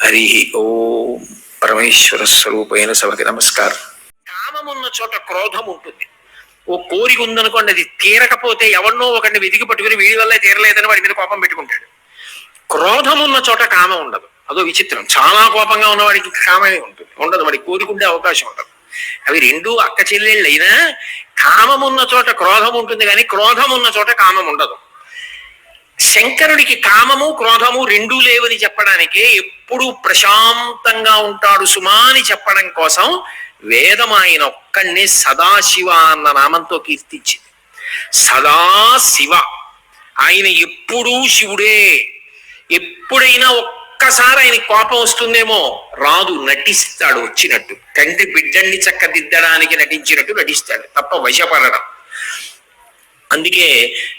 హరి ఓం. పరమేశ్వర స్వరూపైన సభకి నమస్కారం. కామమున్న చోట క్రోధం ఉంటుంది. ఓ కోరిక ఉందనుకోండి, అది తీరకపోతే ఎవరినో ఒకరిని వెతికి పట్టుకుని వీడి వల్లే తీరలేదని వాడి మీద కోపం పెట్టుకుంటాడు. క్రోధం ఉన్న చోట కామం ఉండదు. అదో విచిత్రం. చాలా కోపంగా ఉన్నవాడికి కామమే ఉంటుంది, ఉండదు. వాడికి కోరికుండే అవకాశం ఉండదు. అవి రెండు అక్క చెల్లెళ్ళు అయినా కామం ఉన్న చోట క్రోధం ఉంటుంది, కానీ క్రోధం ఉన్న చోట కామం ఉండదు. శంకరుడికి కామము క్రోధము రెండూ లేవని చెప్పడానికే ఎప్పుడు ప్రశాంతంగా ఉంటాడు సుమా అని చెప్పడం కోసం వేదం ఆయన ఒక్కడిని సదాశివ అన్న నామంతో కీర్తించింది. సదాశివ, ఆయన ఎప్పుడూ శివుడే. ఎప్పుడైనా ఒక్కసారి ఆయన కోపం వస్తుందేమో, రాదు, నటిస్తాడు వచ్చినట్టు. తండ్రి బిడ్డల్ని చక్కదిద్దడానికి నటించినట్టు నటిస్తాడు తప్ప వశపడడం. అందుకే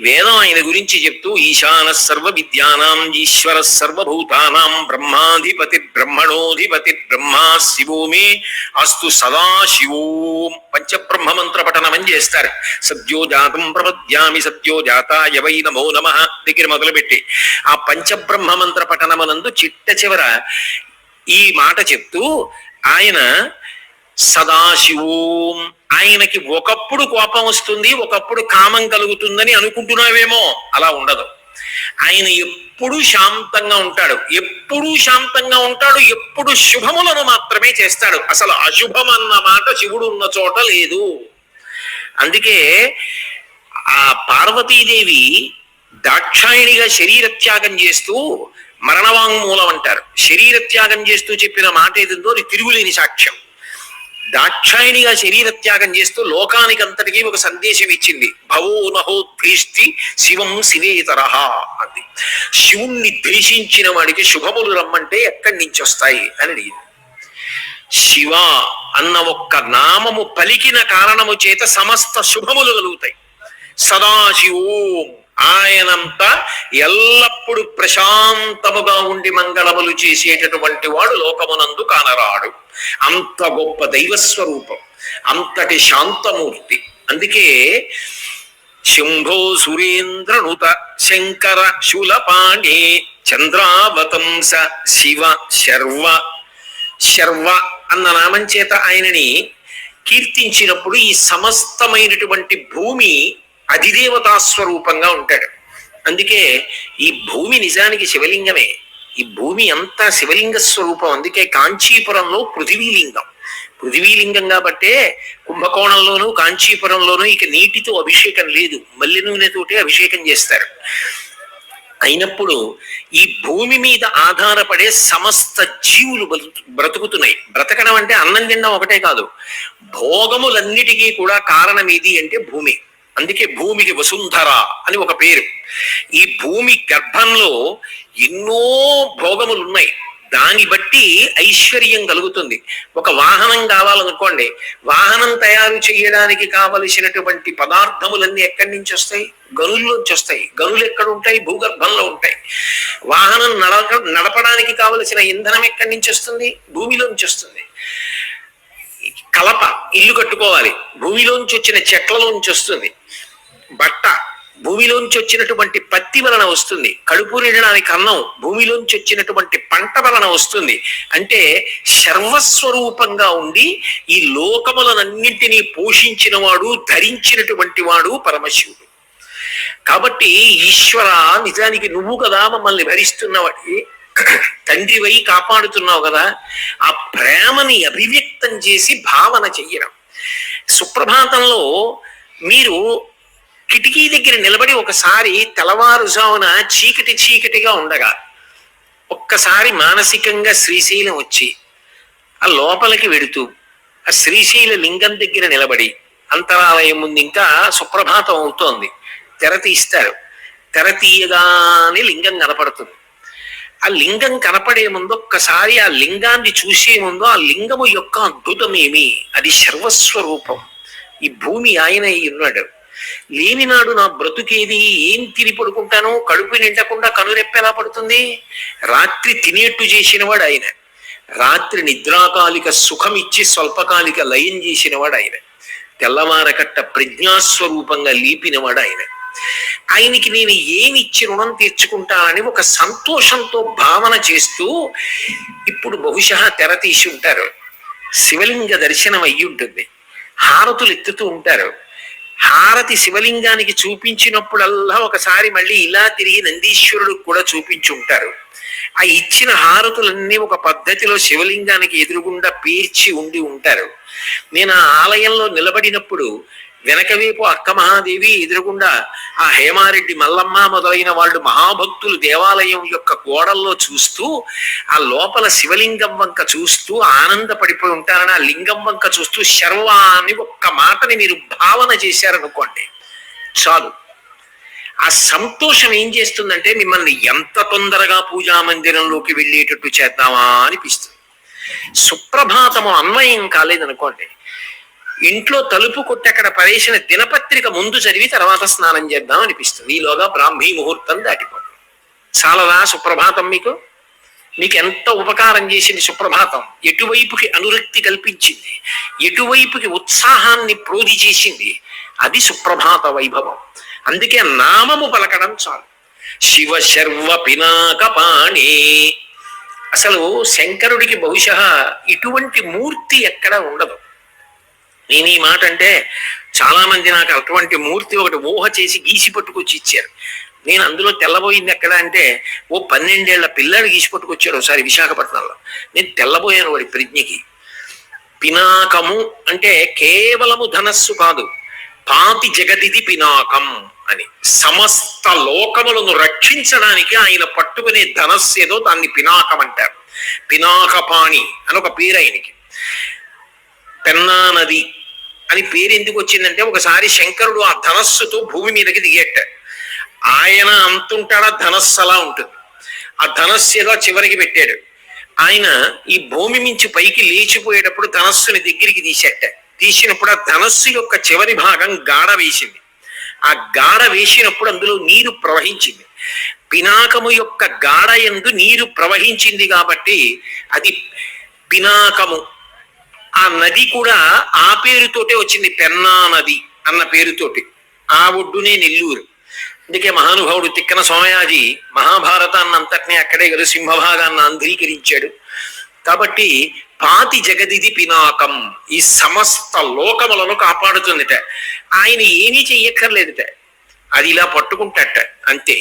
వేదం ఆయన గురించి చెప్తూ ఈశాన సర్వ విద్యానాం ఈశ్వర సర్వభూతానాం బ్రహ్మాధిపతి బ్రహ్మణోధిపతి బ్రహ్మా శివో మే అస్తు సదాశివోం పంచబ్రహ్మ మంత్ర పఠనమని చేస్తారు. సద్యోజాతం ప్రపద్యామి సద్యోజాతాయ వై నమో నమః దగ్గర మొదలుపెట్టి ఆ పంచబ్రహ్మ మంత్ర పఠనమనందు చిట్ట చివర ఈ మాట చెప్తూ ఆయన సదాశివోం, ఆయనకి ఒకప్పుడు కోపం వస్తుంది, ఒకప్పుడు కామం కలుగుతుందని అనుకుంటున్నావేమో, అలా ఉండదు. ఆయన ఎప్పుడూ శాంతంగా ఉంటాడు, ఎప్పుడూ శాంతంగా ఉంటాడు, ఎప్పుడు శుభములను మాత్రమే చేస్తాడు. అసలు అశుభం అన్న మాట శివుడు ఉన్న చోట లేదు. అందుకే ఆ పార్వతీదేవి దాక్షాయణిగా శరీర త్యాగం చేస్తూ మరణవాంగ్మూలం అంటారు. శరీర త్యాగం చేస్తూ చెప్పిన మాట ఏదిందో అది తిరుగులేని సాక్ష్యం. దాక్షాయణిగా శరీర త్యాగం చేస్తూ లోకానికి అంతటికీ ఒక సందేశం ఇచ్చింది. భవో నహోద్భీష్టి శివం శివేతరహ అంది. శివుణ్ణి ద్వేషించిన వాడికి శుభములు రమ్మంటే ఎక్కడి నుంచి వస్తాయి అని అడిగింది. శివ అన్న ఒక్క నామము పలికిన కారణము చేత సమస్త శుభములు కలుగుతాయి. సదాశివోం, ఆయనంతా ఎల్లప్పుడూ ప్రశాంతముగా ఉండి మంగళములు చేసేటటువంటి వాడు లోకమునందు కానరాడు. అంత గొప్ప దైవస్వరూపం, అంతటి శాంతమూర్తి. అందుకే శంభో సురేంద్రనుత శంకర శూలపాణే చంద్రావతంస శివ శర్వ శర్వ అన్న నామం చేత ఆయనని కీర్తించినప్పుడు ఈ సమస్తమైనటువంటి భూమి అధిదేవతా స్వరూపంగా ఉంటాడు. అందుకే ఈ భూమి నిజానికి శివలింగమే. ఈ భూమి అంతా శివలింగ స్వరూపం. అందుకే కాంచీపురంలో పృథివీలింగం. పృథివీలింగం కాబట్టే కుంభకోణంలోనూ కాంచీపురంలోనూ ఇక నీటితో అభిషేకం లేదు, మల్లె నూనెతోటే అభిషేకం చేస్తారు. అయినప్పుడు ఈ భూమి మీద ఆధారపడే సమస్త జీవులు బ్రతుకుతున్నాయి. బ్రతకడం అంటే అన్నం తినడం ఒకటే కాదు, భోగములన్నిటికీ కూడా కారణం ఏది అంటే భూమి. అందుకే భూమికి వసుంధర అని ఒక పేరు. ఈ భూమి గర్భంలో ఎన్నో భోగములు ఉన్నాయి. దాన్ని బట్టి ఐశ్వర్యం కలుగుతుంది. ఒక వాహనం కావాలనుకోండి, వాహనం తయారు చేయడానికి కావలసినటువంటి పదార్థములన్నీ ఎక్కడి నుంచి వస్తాయి? గనుల్లోంచి వస్తాయి. గనులు ఎక్కడ ఉంటాయి? భూగర్భంలో ఉంటాయి. వాహనం నడపడానికి కావలసిన ఇంధనం ఎక్కడి నుంచి వస్తుంది? భూమిలోంచి వస్తుంది. కలప, ఇల్లు కట్టుకోవాలి, భూమిలోంచి వచ్చిన చెట్లలోంచి వస్తుంది. బట్ట భూమిలోంచి వచ్చినటువంటి పత్తి వలన వస్తుంది. కడుపు నిండడానికి అన్నం భూమిలోంచి వచ్చినటువంటి పంట వలన వస్తుంది. అంటే సర్వస్వరూపంగా ఉండి ఈ లోకములనన్నింటినీ పోషించిన వాడు, ధరించినటువంటి వాడు పరమశివుడు. కాబట్టి ఈశ్వర, నిజానికి నువ్వు కదా మమ్మల్ని భరిస్తున్నవాడి, తండ్రివై కాపాడుతున్నావు కదా. ఆ ప్రేమని అభివ్యక్తం చేసి భావన చెయ్యడం. సుప్రభాతంలో మీరు కిటికీ దగ్గర నిలబడి ఒకసారి తెల్లవారుజామున చీకటిగా ఉండగా ఒక్కసారి మానసికంగా శ్రీశైలం వచ్చి ఆ లోపలికి వెడుతూ ఆ శ్రీశైల లింగం దగ్గర నిలబడి, అంతరాలయం ముందు ఇంకా సుప్రభాతం అవుతోంది, తెర తీస్తారు. తెర తీయగానే లింగం కనపడుతుంది. ఆ లింగం కనపడే ముందు ఒక్కసారి ఆ లింగాన్ని చూసే ముందు ఆ లింగము యొక్క అద్భుతమేమి, అది సర్వస్వరూపం. ఈ భూమి ఆయన ఉన్నాడు. లేనినాడు నా బ్రతుకేది, ఏం తిని పడుకుంటాను? కడుపు నిండకుండా కనురెప్పెలా పడుతుంది? రాత్రి తినేట్టు చేసినవాడు ఆయన. రాత్రి నిద్రాకాలిక సుఖమిచ్చి స్వల్పకాలిక లయం చేసినవాడు ఆయన. తెల్లవారకట్ట ప్రజ్ఞాస్వరూపంగా లేపినవాడు ఆయన. ఆయనకి నేను ఏమి ఇచ్చి రుణం తీర్చుకుంటానని ఒక సంతోషంతో భావన చేస్తూ ఇప్పుడు బహుశా తెర తీసి ఉంటారు, శివలింగ దర్శనం అయ్యి ఉంటుంది, హారతులు ఎత్తుతూ ఉంటారు. హారతి శివలింగానికి చూపించినప్పుడల్లా ఒకసారి మళ్ళీ ఇలా తిరిగి నందీశ్వరుడికి కూడా చూపించి ఉంటారు. ఆ ఇచ్చిన హారతులన్నీ ఒక పద్ధతిలో శివలింగానికి ఎదురుగుండా పేర్చి ఉండి ఉంటారు. నేను ఆ ఆలయంలో నిలబడినప్పుడు వెనకవైపు అక్క మహాదేవి, ఎదురుగుండా ఆ హేమారెడ్డి మల్లమ్మ మొదలైన వాళ్ళు మహాభక్తులు దేవాలయం యొక్క గోడల్లో చూస్తూ ఆ లోపల శివలింగం వంక చూస్తూ ఆనందపడిపోయి ఉంటారని ఆ లింగం వంక చూస్తూ శర్వ అని ఒక్క మాటని మీరు భావన చేశారనుకోండి చాలు. ఆ సంతోషం ఏం చేస్తుందంటే మిమ్మల్ని ఎంత తొందరగా పూజా మందిరంలోకి వెళ్ళేటట్టు చేద్దామా అనిపిస్తుంది. సుప్రభాతము అన్వయం కాలేదనుకోండి, ఇంట్లో తలుపు కొట్టి అక్కడ పరేసిన దినపత్రిక ముందు చదివి తర్వాత స్నానం చేద్దాం అనిపిస్తుంది. ఈలోగా బ్రాహ్మీ ముహూర్తం దాటిపోతుంది. చాలదా సుప్రభాతం? మీకు ఎంత ఉపకారం చేసింది సుప్రభాతం? ఎటువైపుకి అనురక్తి కల్పించింది, ఎటువైపుకి ఉత్సాహాన్ని ప్రోధి చేసింది. అది సుప్రభాత వైభవం. అందుకే నామము పలకడం చాలు. శివ శర్వ పినాక పాణి. అసలు శంకరుడికి బహుశా ఇటువంటి మూర్తి ఎక్కడ ఉండదు. నేను ఈ మాట అంటే చాలా మంది నాకు అటువంటి మూర్తి ఒకటి ఊహ చేసి గీసి పట్టుకొచ్చి ఇచ్చారు. నేను అందులో తెల్లబోయింది ఎక్కడ అంటే, ఓ 12 ఏళ్ల పిల్లాడు గీసి పట్టుకొచ్చాడు ఒకసారి విశాఖపట్నంలో. నేను తెల్లబోయాను వాడి ప్రజ్ఞకి. పినాకము అంటే కేవలము ధనస్సు కాదు, పాతి జగతిది పినాకం అని. సమస్త లోకములను రక్షించడానికి ఆయన పట్టుకునే ధనస్సు ఏదో దాన్ని పినాకం అంటారు. పినాకపాణి అని ఒక పేరు ఆయనకి. పెన్నా నది అని పేరు ఎందుకు వచ్చిందంటే, ఒకసారి శంకరుడు ఆ ధనస్సుతో భూమి మీదకి దిగేట. ఆయన అంతుంటాడా, ధనస్సు అలా ఉంటుంది. ఆ ధనస్సు ఏదో చివరికి పెట్టాడు. ఆయన ఈ భూమి మించి పైకి లేచిపోయేటప్పుడు ధనస్సుని దగ్గరికి తీసినప్పుడు ఆ ధనస్సు యొక్క చివరి భాగం గాఢ వేసింది. ఆ గాఢ వేసినప్పుడు అందులో నీరు ప్రవహించింది. పినాకము యొక్క గాఢ యందు నీరు ప్రవహించింది కాబట్టి అది పినాకము. ఆ నది కూడా ఆ పేరుతోటే వచ్చింది, పెన్నా నది అన్న పేరుతోటి. ఆ ఒడ్డునే నెల్లూరు. అందుకే మహానుభావుడు తిక్కన సోమయాజి మహాభారతాన్ని అంతటినీ అక్కడే గలు సింహభాగాన్ని అంధీకరించాడు. కాబట్టి పాతి జగదిది పినాకం, ఈ సమస్త లోకములను కాపాడుతుందిట. ఆయన ఏమీ చెయ్యక్కర్లేదుట, అది ఇలా పట్టుకుంటాట అంతే.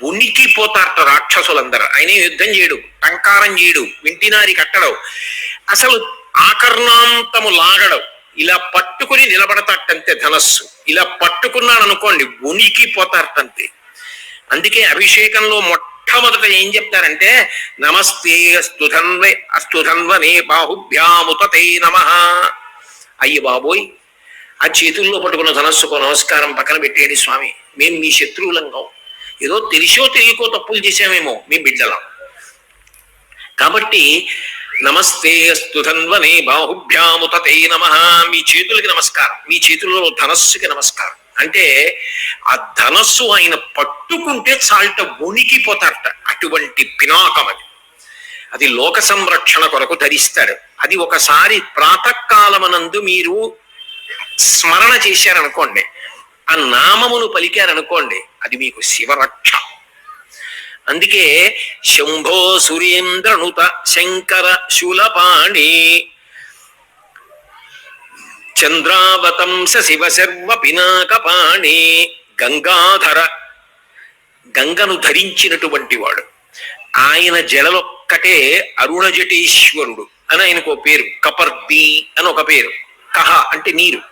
ఉనికి పోతారట రాక్షసులందరూ. ఆయన యుద్ధం చేయడు, టంకారం చేయడు, వింటినారి కట్టడం, అసలు ఆకర్ణాంతము లాగడం. ఇలా పట్టుకుని నిలబడతాటంతే ధనస్సు. ఇలా పట్టుకున్నాడు అనుకోండి ఉనికి పోతారటంతే. అందుకే అభిషేకంలో మొట్టమొదట ఏం చెప్తారంటే, నమస్తే అస్తుధన్వనే బాహుభ్యాముతే నమః. అయ్య బాబోయ్, ఆ చేతుల్లో పట్టుకున్న ధనస్సుకో నమస్కారం, పక్కన పెట్టేయండి స్వామి, మేము మీ శత్రువులంగా, ఏదో తెలిసో తెలియకో తప్పులు చేసామేమో, మీ బిడ్డలం. కాబట్టి నమస్తే స్తుధన్వనే బాహుభ్యాముతే నమః, మీ చేతులకి నమస్కారం, మీ చేతుల్లో ధనస్సుకి నమస్కారం. అంటే ఆ ధనస్సు ఆయన పట్టుకుంటే చాలట ఉనికిపోతారట. అటువంటి పినాకం అది. అది లోక సంరక్షణ కొరకు ధరిస్తాడు. అది ఒకసారి ప్రాతకాలమనందు మీరు స్మరణ చేశారనుకోండి, ఆ నామమును పలికారనుకోండి, అది మీకు శివరక్ష. అందుకే శంభో సురేంద్రనుత శంకర శూలపాణి చంద్రావతంస శివ శర్వ పినాకపాణి. గంగాధర, గంగను ధరించినటువంటి వాడు. ఆయన జడలొక్కటే అరుణజటేశ్వరుడు అని ఆయనకు పేరు. కపర్ది అని ఒక పేరు. కహ అంటే నీరు.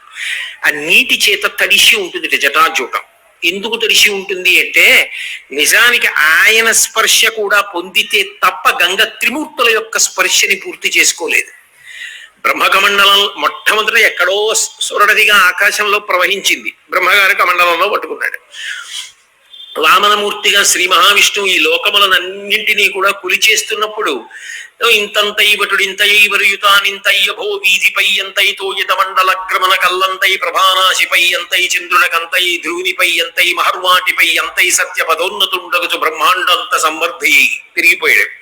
ఆ నీటి చేత తడిసి ఉంటుంది జటాజూటం. ఎందుకు తడిసి ఉంటుంది అంటే, నిజానికి ఆయన స్పర్శ కూడా పొందితే తప్ప గంగ త్రిమూర్తుల యొక్క స్పర్శని పూర్తి చేసుకోలేదు. బ్రహ్మకమండలం మొట్టమొదట ఎక్కడో సురనదిగా ఆకాశంలో ప్రవహించింది, బ్రహ్మగారి కమండలంలో పట్టుకున్నాడు. వామనమూర్తిగా శ్రీ మహావిష్ణువు ఈ లోకములనన్నింటినీ కూడా కులి చేస్తున్నప్పుడు, ఇంతంతై వటుడింతై వరుయుతానింతయ్య భో వీధిపై ఎంతై తోయత మండల గ్రమణ కల్లంతై ప్రభానాశిపై ఎంతై చంద్రునకంతై ధ్రువునిపై ఎంతై మహర్వాటిపై ఎంతై సత్య పదోన్నతుండగచు బ్రహ్మాండంత సంవర్ధి. పెరిగిపోయాడు.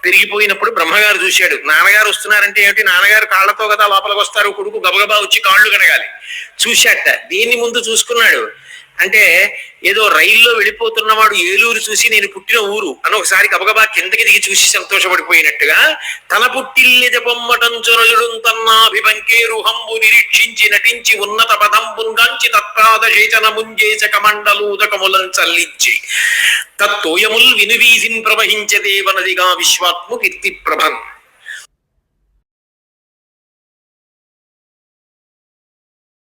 పెరిగిపోయినప్పుడు బ్రహ్మగారు చూశాడు. నాన్నగారు వస్తున్నారంటే ఏమిటి, నాన్నగారు కాళ్లతో కదా లోపలికి వస్తారు, కొడుకు గబగబా వచ్చి కాళ్ళు కడగాలి. చూశాట, దేన్ని ముందు చూసుకున్నాడు, అంటే ఏదో రైల్లో వెళ్ళిపోతున్నవాడు ఏలూరు చూసి నేను పుట్టిన ఊరు అని ఒకసారి గబగబా కిందకి దిగి చూసి సంతోషపడిపోయినట్టుగా తన పుట్టిల్లిది పొమ్మటంచురయుడు తన్నాభిబంకేరు హంబు నిరీక్షించి నటించి ఉన్నత పదంబుంగాంచి తత్పాద శేచన ముంజేశ కమండలూదకములను చల్లించి తత్తోయముల్ వినువీసిన్ ప్రవహించదేవనదిగా విశ్వాత్ము కీర్తి ప్రభన్